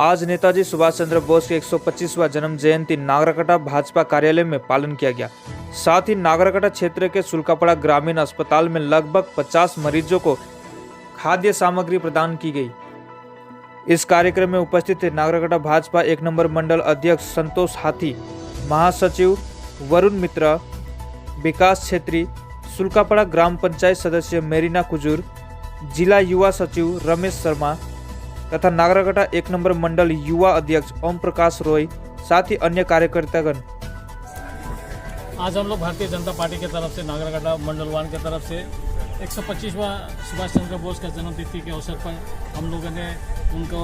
आज नेताजी सुभाष चंद्र बोस के 125वां जन्म जयंती नागरकटा भाजपा कार्यालय में पालन किया गया। साथ ही नागरकटा क्षेत्र के सुल्कापड़ा ग्रामीण अस्पताल में लगभग 50 मरीजों को खाद्य सामग्री प्रदान की गई। इस कार्यक्रम में उपस्थित थे नागरकटा भाजपा 1 नंबर मंडल अध्यक्ष संतोष हाथी, महासचिव वरुण मित्रा, विकास छेत्री, सुल्कापड़ा ग्राम पंचायत सदस्य मेरीना कुजूर, जिला युवा सचिव रमेश शर्मा तथा नागरकटा 1 नंबर मंडल युवा अध्यक्ष ओम प्रकाश रॉय, साथ ही अन्य कार्यकर्तागण। आज हम लोग भारतीय जनता पार्टी की तरफ से नागरकटा मंडल 1 की तरफ से 125वां सुभाष चंद्र बोस का जन्मतिथि के अवसर पर हम लोगों ने उनको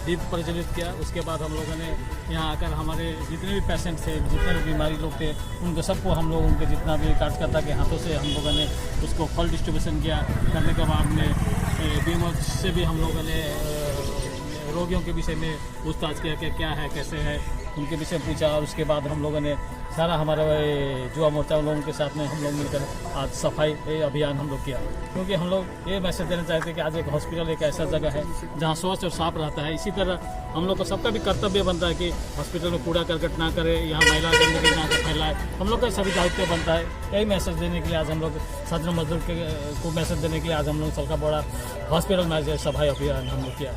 दीप प्रज्वलित किया। उसके बाद हम लोगों ने यहाँ आकर हमारे जितने भी पेशेंट थे, जितने भी बीमारी लोग थे, उनको सबको हम लोग उनके जितना भी कार्यकर्ता के हाथों से हम लोगों ने उसको फल डिस्ट्रीब्यूशन किया। करने के बाद में बीमा से भी हम लोगों ने रोगियों के विषय में पूछताछ किया कि क्या है, कैसे है, उनके विषय पूछा। और उसके बाद हम लोगों ने सारा हमारा युवा मोर्चा लोगों के साथ में हम लोग मिलकर आज सफाई अभियान हम लोग किया, क्योंकि हम लोग ये मैसेज देना चाहते हैं कि आज एक हॉस्पिटल एक ऐसा जगह है जहाँ स्वच्छ और साफ रहता है। इसी तरह हम लोग को सबका भी कर्तव्य बनता है कि हॉस्पिटल में कूड़ा करकट ना करे, यहाँ महिला गंदगी ना फैलाए। हम लोग का सभी दायित्व बनता है। यही मैसेज देने के लिए आज हम लोग छात्र मजदूर को मैसेज देने के लिए आज हम लोग सुल्कापड़ा हॉस्पिटल में सफाई अभियान हम लोग किया।